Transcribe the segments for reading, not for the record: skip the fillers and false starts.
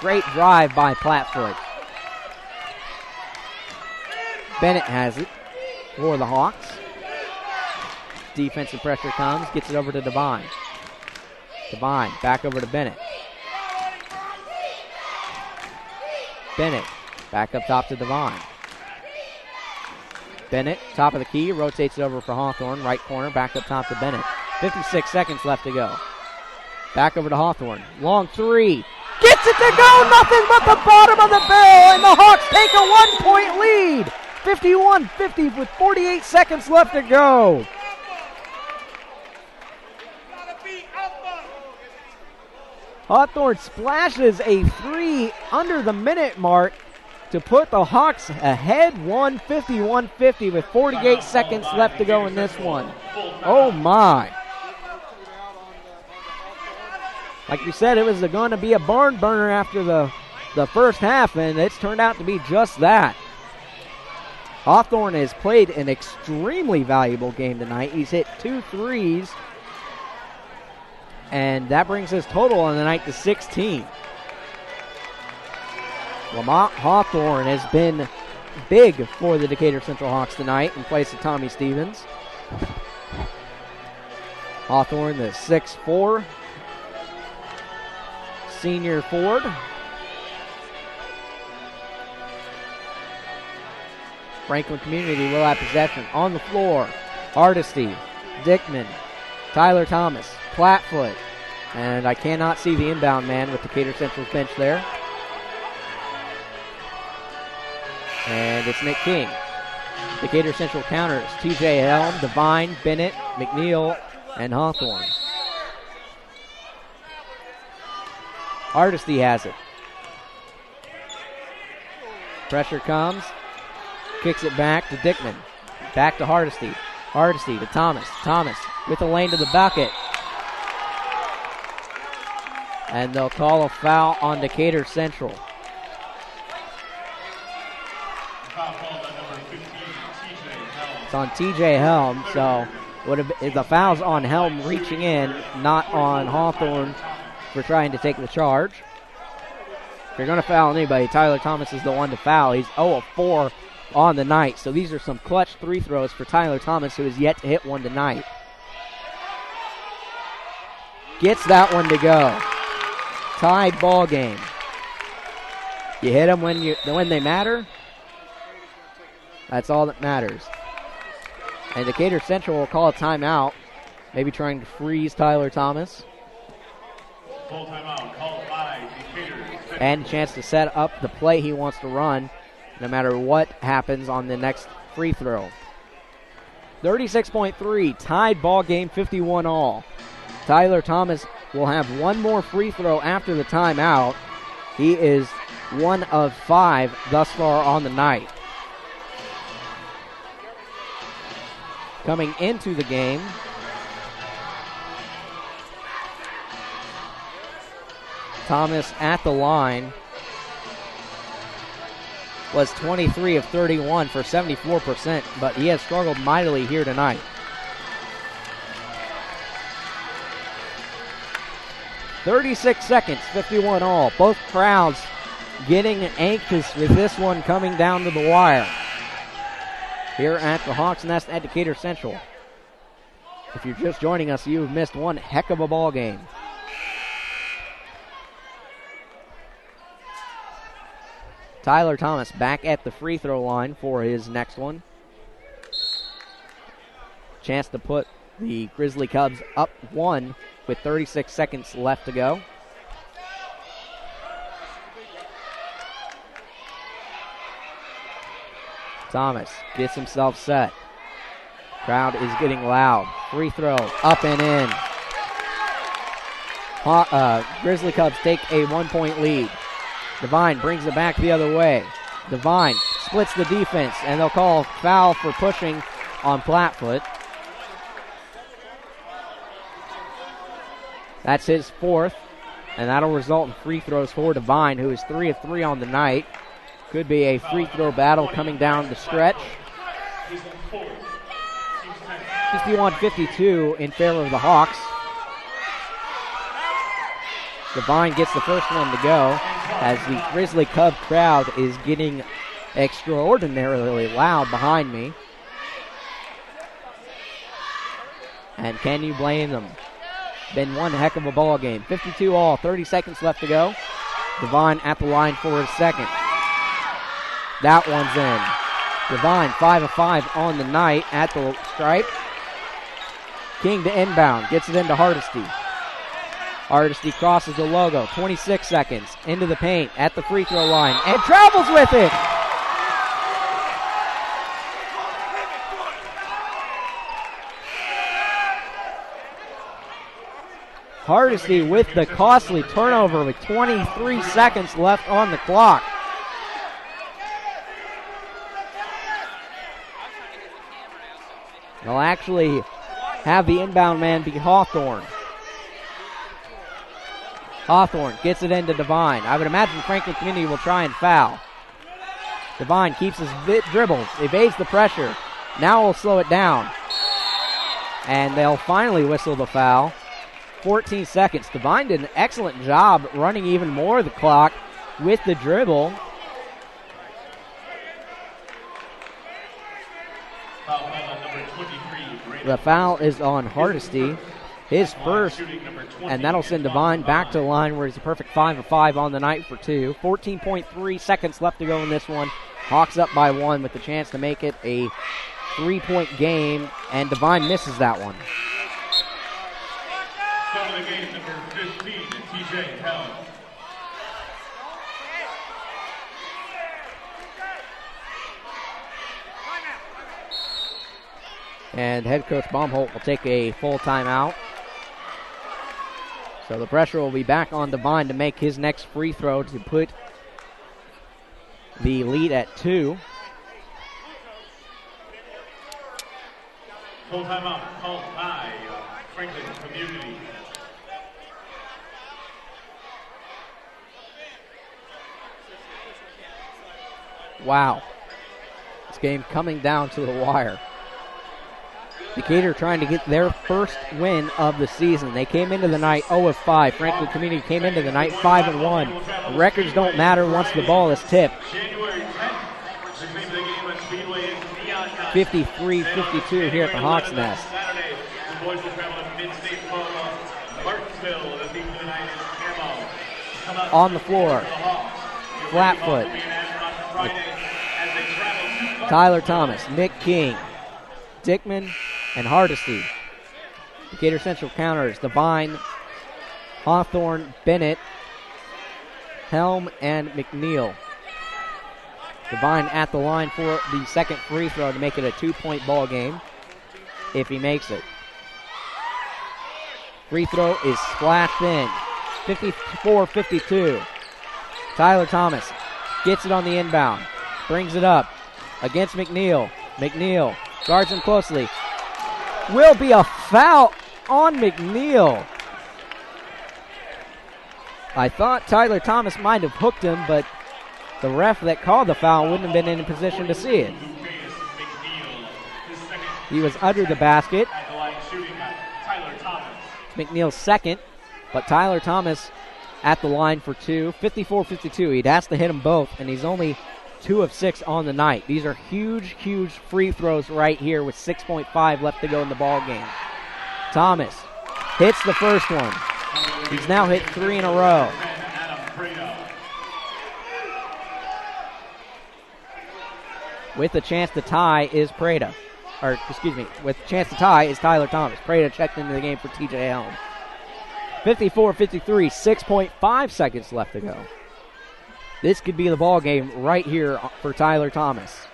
Great drive by Plattfoot. Bennett has it for the Hawks. Defensive pressure comes, gets it over to Devine. Devine back over to Bennett. Bennett back up top to Devine. Bennett, top of the key, rotates it over for Hawthorne. Right corner, back up top to Bennett. 56 seconds left to go. Back over to Hawthorne. Long three. Gets it to go, nothing but the bottom of the barrel, and the Hawks take a 1-point lead. 51-50 with 48 seconds left to go. Hawthorne splashes a three under the minute mark to put the Hawks ahead 51-50 with 48 seconds left to go in this one. Oh my. Like we said, it was going to be a barn burner after the first half, and it's turned out to be just that. Hawthorne has played an extremely valuable game tonight. He's hit 2 threes, and that brings his total on the night to 16. Lamont Hawthorne has been big for the Decatur Central Hawks tonight in place of Tommy Stevens. Hawthorne, the 6'4" senior forward. Franklin Community will have possession on the floor. Hardesty, Dickman, Tyler Thomas, Plattfoot, and I cannot see the inbound man with Decatur Central's bench there. And it's Nick King. Decatur Central counters. TJ Helm, Devine, Bennett, McNeil, and Hawthorne. Hardesty has it. Pressure comes. Kicks it back to Dickman. Back to Hardesty. Hardesty to Thomas. Thomas with the lane to the bucket. And they'll call a foul on Decatur Central. It's on TJ Helm, so the foul's on Helm reaching in, not on Hawthorne for trying to take the charge. If you're going to foul anybody, Tyler Thomas is the one to foul. He's 0 of 4 on the night. So these are some clutch three throws for Tyler Thomas, who has yet to hit one tonight. Gets that one to go. Tied ball game. You hit them when they matter. That's all that matters. And Decatur Central will call a timeout, maybe trying to freeze Tyler Thomas. Full timeout called by Decatur Central. And a chance to set up the play he wants to run, no matter what happens on the next free throw. 36.3, tied ball game, 51 all. Tyler Thomas will have one more free throw after the timeout. He is 1 of 5 thus far on the night. Coming into the game, Thomas at the line was 23 of 31 for 74%, but he has struggled mightily here tonight. .36 seconds, 51 all. Both crowds getting anxious with this one coming down to the wire here at the Hawks Nest at Decatur Central. If you're just joining us, you've missed one heck of a ball game. Tyler Thomas back at the free throw line for his next one. Chance to put the Grizzly Cubs up 1 with 36 seconds left to go. Thomas gets himself set. Crowd is getting loud. Free throw up and in. Grizzly Cubs take a 1-point lead. Devine brings it back the other way. Devine splits the defense, and they'll call foul for pushing on Plattfoot. That's his 4th, and that'll result in free throws for Devine, who is 3 of 3 on the night. Could be a free throw battle coming down the stretch. 51-52 in favor of the Hawks. Devine gets the first one to go as the Grizzly Cub crowd is getting extraordinarily loud behind me. And can you blame them? Been one heck of a ball game. 52 all, 30 seconds left to go. Devine at the line for his second. That one's in. Devine 5 of 5 on the night at the stripe. King to inbound, gets it into Hardesty. Hardesty crosses the logo, 26 seconds, into the paint, at the free throw line, and travels with it! Hardesty with the costly turnover with 23 seconds left on the clock. They'll actually have the inbound man be Hawthorne. Hawthorne gets it into Devine. I would imagine Franklin Community will try and foul. Devine keeps his dribbles, evades the pressure. Now we'll slow it down. And they'll finally whistle the foul. 14 seconds. Devine did an excellent job running even more of the clock with the dribble. The foul is on Hardesty, his first, and that'll send Devine back to the line where he's a perfect 5 of 5 on the night for 2. 14.3 seconds left to go in this one. Hawks up by 1 with the chance to make it a 3-point game, and Devine misses that one. Foul the game, number 15, TJ Helm. And head coach Baumholt will take a full timeout. So the pressure will be back on Devine to make his next free throw to put the lead at 2. Full timeout called by Franklin Community. Wow. This game coming down to the wire. Decatur trying to get their first win of the season. They came into the night 0 of 5. Franklin Community came into the night 5 and 1. Records don't matter once the ball is tipped. 53-52 here at the Hawks Nest. On the floor, flat foot. Tyler Thomas, Nick King, Dickman, and Hardesty. Decatur Central counters. Devine, Hawthorne, Bennett, Helm, and McNeil. Devine at the line for the second free throw to make it a 2-point ball game if he makes it. Free throw is splashed in. 54-52. Tyler Thomas gets it on the inbound. Brings it up against McNeil. McNeil guards him closely. Will be a foul on McNeil. I thought Tyler Thomas might have hooked him, but the ref that called the foul wouldn't have been in a position to see it. He was under the basket. McNeil's second, but Tyler Thomas at the line for 2. 54-52. He'd asked to hit them both, and he's only 2 of 6 on the night. These are huge, huge free throws right here with 6.5 left to go in the ball game. Thomas hits the first one. He's now hit 3 in a row. With a chance to tie is Prada. Or, excuse me, with a chance to tie is Tyler Thomas. Prada checked into the game for TJ Helm. 54-53, 6.5 seconds left to go. This could be the ball game right here for Tyler Thomas.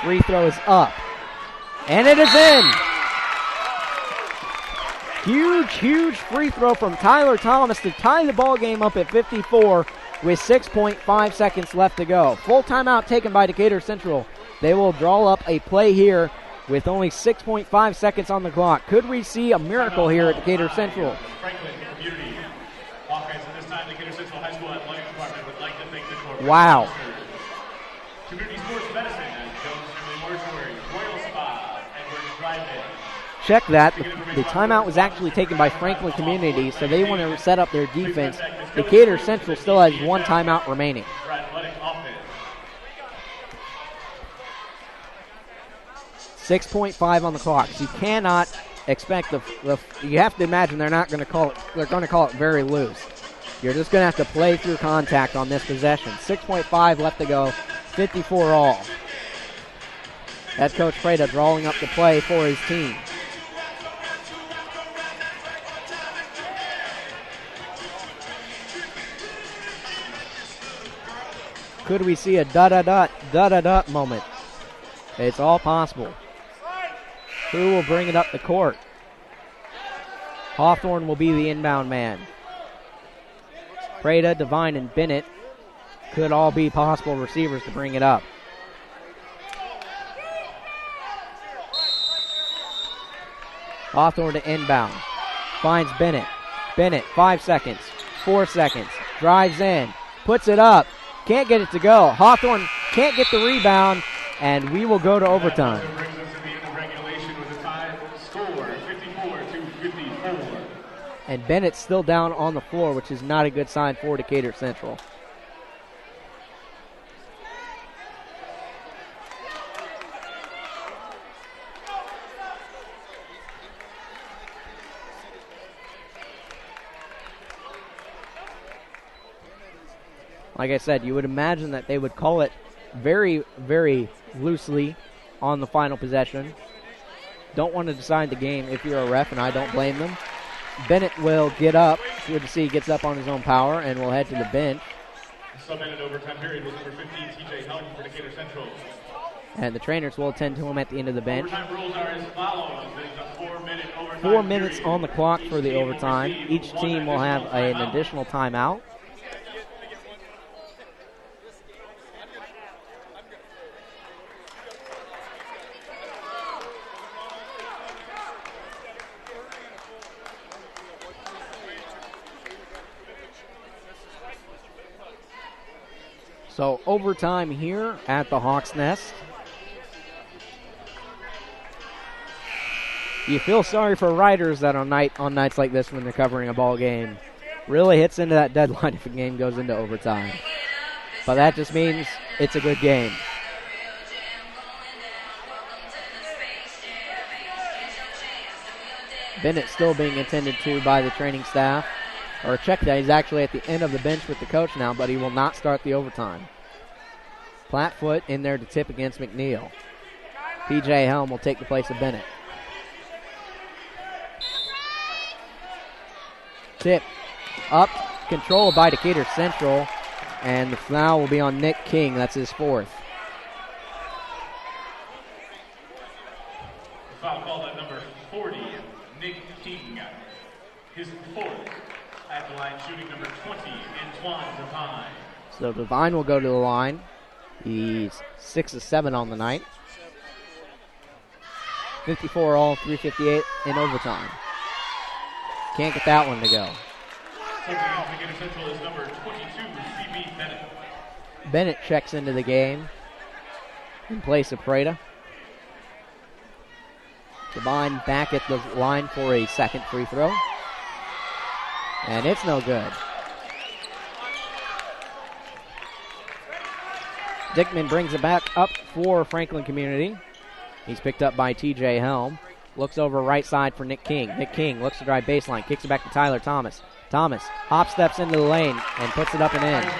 Free throw is up. And it is in. Huge, huge free throw from Tyler Thomas to tie the ball game up at 54 with 6.5 seconds left to go. Full timeout taken by Decatur Central. They will draw up a play here with only 6.5 seconds on the clock. Could we see a miracle here at Decatur Central? Wow. Community Sports Medicine at Jones Family Mortuary, Royal Spa, Edwards Drive-In, check that. The timeout was actually taken by Franklin Community, so they want to set up their defense. Decatur Central still has one timeout remaining. 6.5 on the clock. So you cannot expect you have to imagine they're not going to call it. They're going to call it very loose. You're just going to have to play through contact on this possession. 6.5 left to go. 54 all. Head coach Freda drawing up the play for his team. Could we see a da-da-da moment? It's all possible. Who will bring it up the court? Hawthorne will be the inbound man. Prada, Devine, and Bennett could all be possible receivers to bring it up. Hawthorne to inbound. Finds Bennett. Bennett, 5 seconds, 4 seconds. Drives in, puts it up. Can't get it to go. Hawthorne can't get the rebound, and we will go to overtime. And Bennett's still down on the floor, which is not a good sign for Decatur Central. Like I said, you would imagine that they would call it very, very loosely on the final possession. Don't want to decide the game if you're a ref, and I don't blame them. Bennett will get up. Good to see he gets up on his own power, and will head to the bench. Sub-minute overtime period with number 15, TJ Helm for Decatur Central. And the trainers will attend to him at the end of the bench. Overtime rules are as follows. There's a 4-minute overtime 4 minutes period. on the clock for the overtime. Each team will have an additional timeout. So overtime here at the Hawks Nest. You feel sorry for writers that on nights like this when they're covering a ball game really hits into that deadline if a game goes into overtime. But that just means it's a good game. Bennett still being attended to by the training staff. Or check that, he's actually at the end of the bench with the coach now, but he will not start the overtime. Plattfoot in there to tip against McNeil. PJ Helm will take the place of Bennett. Tip up, controlled by Decatur Central, and the foul will be on Nick King. That's his fourth. Foul called at number 40, Nick King. His fourth. At the line, shooting number 20, Antoine Devine. So Devine will go to the line. He's 6 of 7 on the night. 54 all, 358 in overtime. Can't get that one to go. Decatur Central is number 22, CB Bennett. Bennett checks into the game in place of Prada. Devine back at the line for a second free throw. And it's no good. Dickman brings it back up for Franklin Community. He's picked up by TJ Helm. Looks over right side for Nick King. Nick King looks to drive baseline. Kicks it back to Tyler Thomas. Thomas hop steps into the lane and puts it up and in.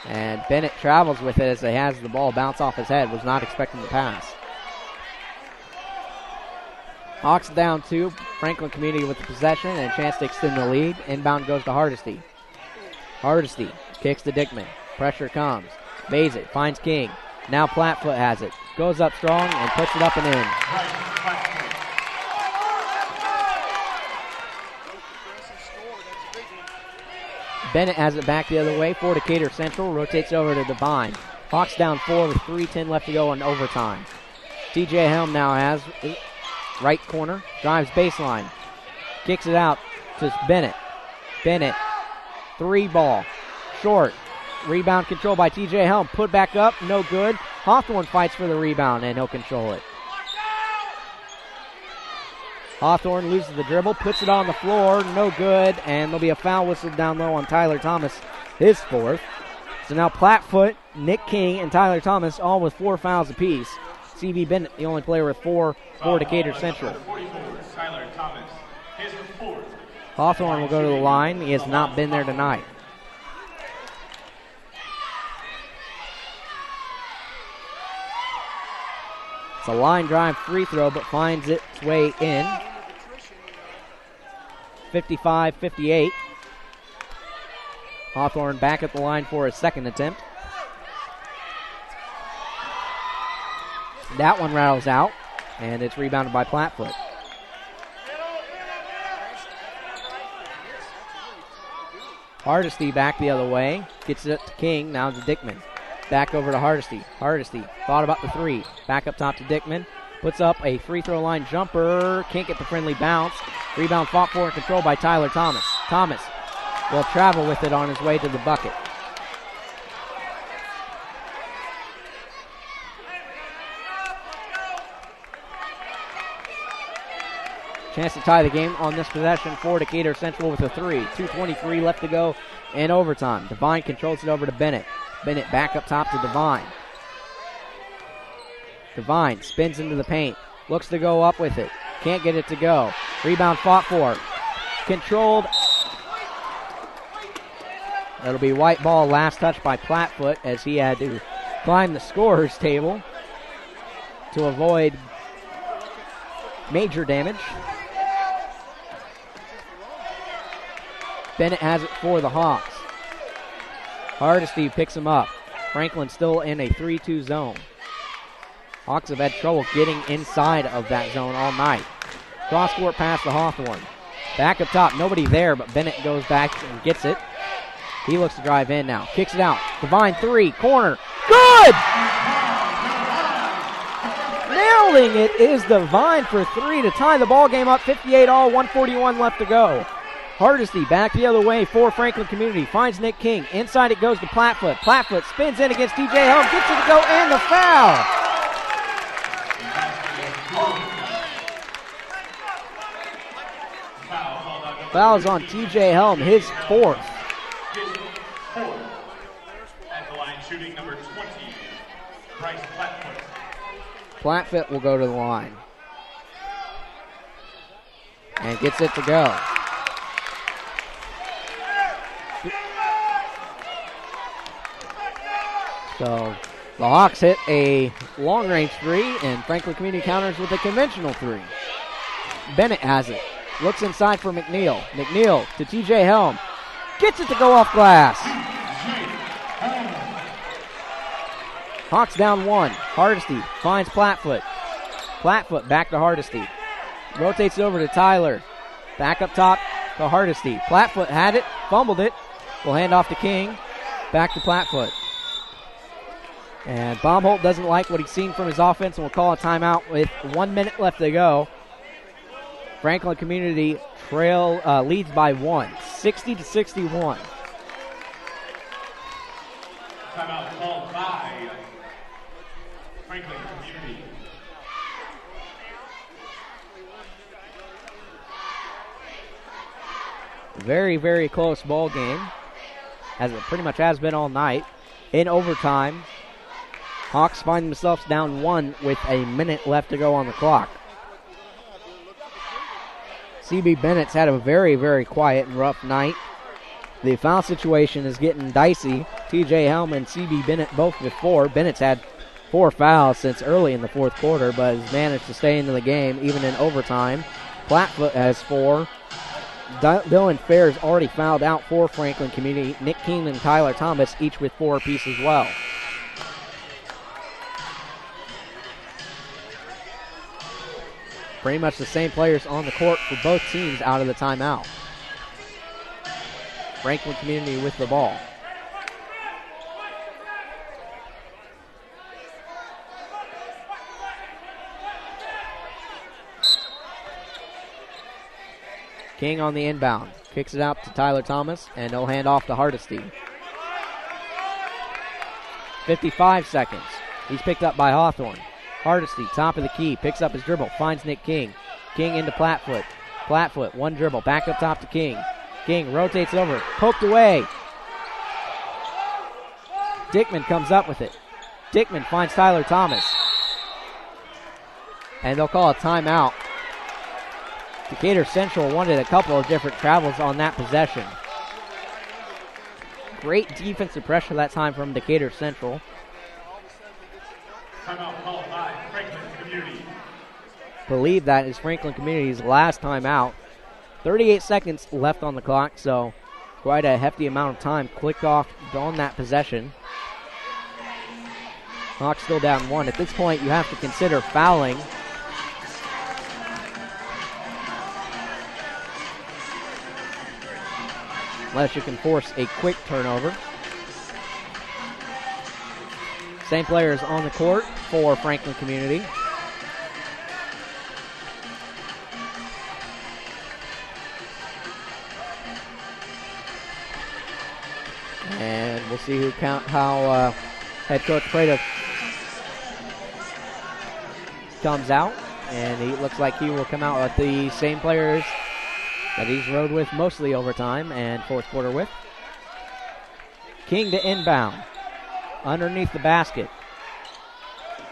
And Bennett travels with it as he has the ball bounce off his head. Was not expecting the pass. Hawks down 2. Franklin Community with the possession and a chance to extend the lead. Inbound goes to Hardesty. Hardesty kicks to Dickman. Pressure comes. Bays it. Finds King. Now Plattfoot has it. Goes up strong and puts it up and in. Bennett has it back the other way for Decatur Central. Rotates over to Devine. Hawks down 4 with 3:10 left to go in overtime. TJ Helm now has right corner. Drives baseline. Kicks it out to Bennett. Bennett 3 ball. Short. Rebound controlled by TJ Helm. Put back up. No good. Hawthorne fights for the rebound, and he'll control it. Hawthorne loses the dribble. Puts it on the floor. No good. And there'll be a foul whistled down low on Tyler Thomas, his 4th. So now Plattfoot, Nick King, and Tyler Thomas all with 4 fouls apiece. CB Bennett, the only player with 4 for Decatur Central. Tyler Thomas, his 4th. Hawthorne will go to the line. He has not been there tonight. It's a line drive free throw, but finds its way in. 55-58. Hawthorne back at the line for his 2nd attempt. That one rattles out, and it's rebounded by Plattfoot. Hardesty back the other way. Gets it to King, now to Dickman. Back over to Hardesty. Hardesty thought about the 3. Back up top to Dickman. Puts up a free throw line jumper. Can't get the friendly bounce. Rebound fought for and controlled by Tyler Thomas. Thomas will travel with it on his way to the bucket. Chance to tie the game on this possession for Decatur Central with a 3. 2:23 left to go in overtime. Devine controls it over to Bennett. Bennett back up top to Devine. Devine spins into the paint. Looks to go up with it. Can't get it to go. Rebound fought for. Controlled. That'll be white ball, last touch by Plattfoot as he had to climb the scorer's table to avoid major damage. Bennett has it for the Hawks. Hardesty picks him up. Franklin still in a 3-2 zone. Hawks have had trouble getting inside of that zone all night. Cross-court pass to Hawthorne. Back up top, nobody there, but Bennett goes back and gets it. He looks to drive in now. Kicks it out. Devine 3, corner. Good! Nailing it is Devine for 3 to tie the ball game up. 58 all, 141 left to go. Hardesty back the other way for Franklin Community. Finds Nick King. Inside it goes to Plattfoot. Plattfoot spins in against TJ Helm. Gets it to go and the foul. Foul's on TJ Helm, his 4th. At the line shooting number 20, Bryce Plattfoot. Plattfoot will go to the line. And gets it to go. So the Hawks hit a long-range 3, and Franklin Community counters with a conventional 3. Bennett has it. Looks inside for McNeil. McNeil to TJ Helm. Gets it to go off glass. Hawks down 1. Hardesty finds Plattfoot. Plattfoot back to Hardesty. Rotates it over to Tyler. Back up top to Hardesty. Plattfoot had it, fumbled it. Will hand off to King. Back to Plattfoot. And Baumholt doesn't like what he's seen from his offense and will call a timeout with 1 minute left to go. Franklin Community leads by 1, 60-61. Timeout called by Franklin Community. Very, very close ball game, as it pretty much has been all night. In overtime, Hawks find themselves down 1 with a minute left to go on the clock. CB Bennett's had a very, very quiet and rough night. The foul situation is getting dicey. TJ Helm and CB Bennett both with 4. Bennett's had 4 fouls since early in the 4th quarter, but has managed to stay into the game even in overtime. Plattfoot has 4. Dylan Fair's already fouled out for Franklin Community. Nick King and Tyler Thomas each with 4 apiece as well. Pretty much the same players on the court for both teams out of the timeout. Franklin Community with the ball. King on the inbound. Kicks it out to Tyler Thomas, and no handoff to Hardesty. 55 seconds. He's picked up by Hawthorne. Hardesty, top of the key, picks up his dribble, finds Nick King. King into Platfoot. Platfoot, one dribble, back up top to King. King rotates over, poked away. Dickman comes up with it. Dickman finds Tyler Thomas. And they'll call a timeout. Decatur Central wanted a couple of different travels on that possession. Great defensive pressure that time from Decatur Central. Timeout called by Franklin Community. Believe that is Franklin Community's last timeout. 38 seconds left on the clock, so quite a hefty amount of time clicked off on that possession. Hawks still down one. At this point, you have to consider fouling. Unless you can force a quick turnover. Same players on the court for Franklin Community. And we'll see how head coach Prada comes out. And he looks like he will come out with the same players that he's rode with mostly overtime and fourth quarter with. King to inbound. Underneath the basket.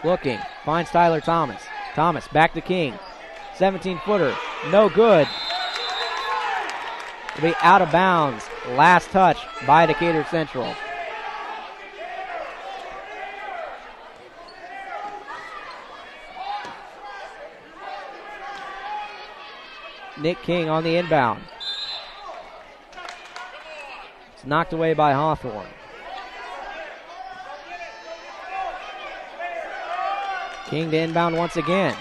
Looking. Finds Tyler Thomas. Thomas back to King. 17-footer. No good. Will be out of bounds. Last touch by Decatur Central. Nick King on the inbound. It's knocked away by Hawthorne. King to inbound once again.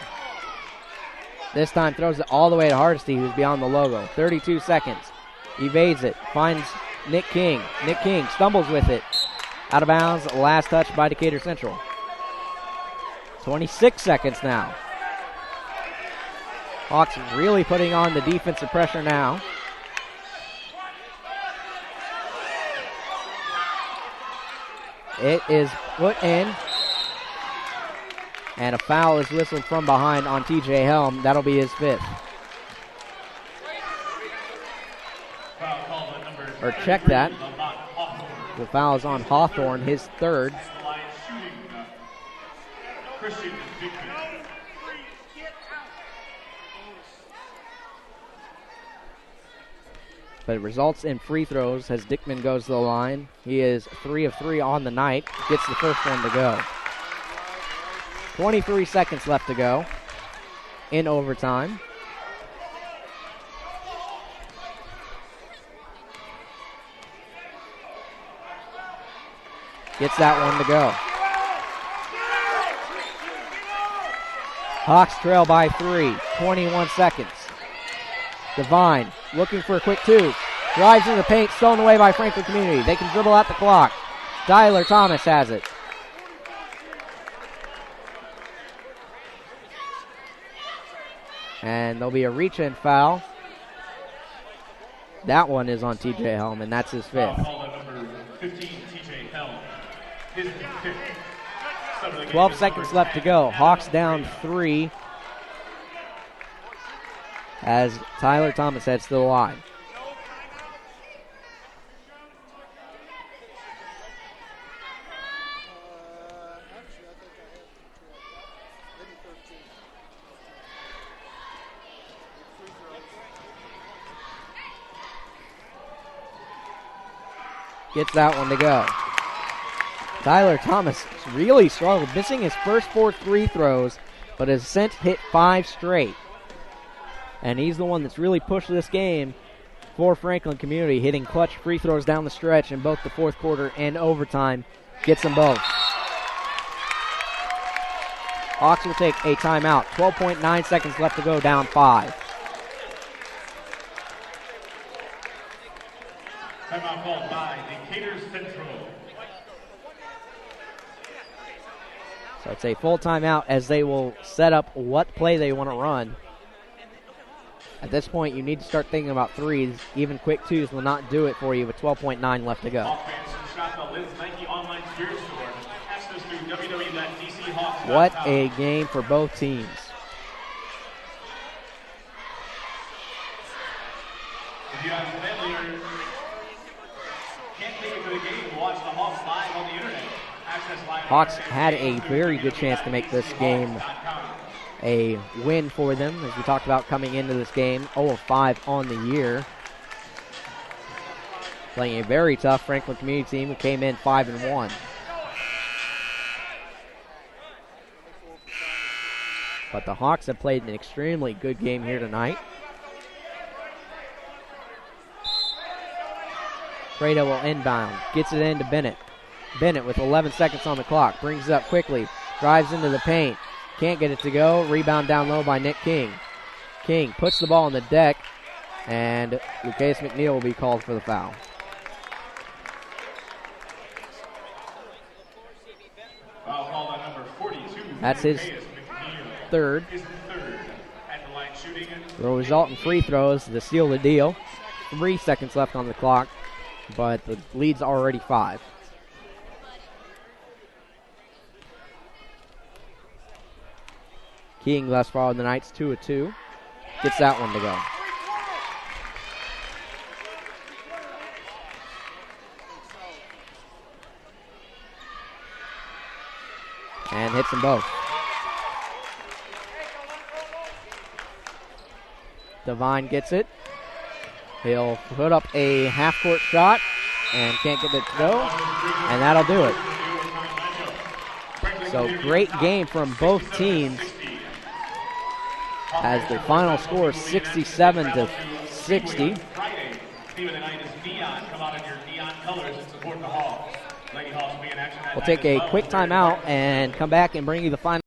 This time throws it all the way to Hardesty, who's beyond the logo. 32 seconds. Evades it. Finds Nick King. Nick King stumbles with it. Out of bounds. Last touch by Decatur Central. 26 seconds now. Hawks really putting on the defensive pressure now. It is put in. And a foul is whistled from behind on TJ Helm. That'll be his fifth. Or check that. The foul is on Hawthorne, his third. But it results in free throws as Dickman goes to the line. He is 3 of 3 on the night. Gets the first one to go. 23 seconds left to go in overtime. Gets that one to go. Hawks trail by 3. 21 seconds. Devine looking for a quick two. Drives into the paint, stolen away by Franklin Community. They can dribble out the clock. Tyler Thomas has it. And there'll be a reach-in foul. That one is on TJ Helm, and that's his fifth. 12 seconds left to go. Hawks down 3 as Tyler Thomas heads to the line. Gets that one to go. Tyler Thomas really struggled, missing his first 4 free throws, but has since hit 5 straight. And he's the one that's really pushed this game for Franklin Community, hitting clutch free throws down the stretch in both the fourth quarter and overtime. Gets them both. Hawks will take a timeout. 12.9 seconds left to go, down 5. Timeout called by Decatur Central. So it's a full timeout as they will set up what play they want to run. At this point, you need to start thinking about threes. Even quick twos will not do it for you with 12.9 left to go. What a game for both teams. If you have family or can't make it to the game, watch the Hawks live on the internet. Hawks had a very good chance to make this game a win for them, as we talked about coming into this game. 0-5 on the year. Playing a very tough Franklin Community team who came in 5-1. But the Hawks have played an extremely good game here tonight. Prado will inbound, gets it into Bennett. Bennett with 11 seconds on the clock, brings it up quickly, drives into the paint, can't get it to go, rebound down low by Nick King. King puts the ball on the deck, and Lucas McNeil will be called for the foul. Foul called on number 42. That's his third. Will result in free throws to seal the deal. 3 seconds left on the clock, but the lead's already 5. King thus far in the night's 2 of 2. Gets that one to go. And hits them both. Devine gets it. He'll put up a half-court shot and can't get it to go, and that'll do it. So great game from both teams as the final score is 67-60. We'll take a quick timeout and come back and bring you the final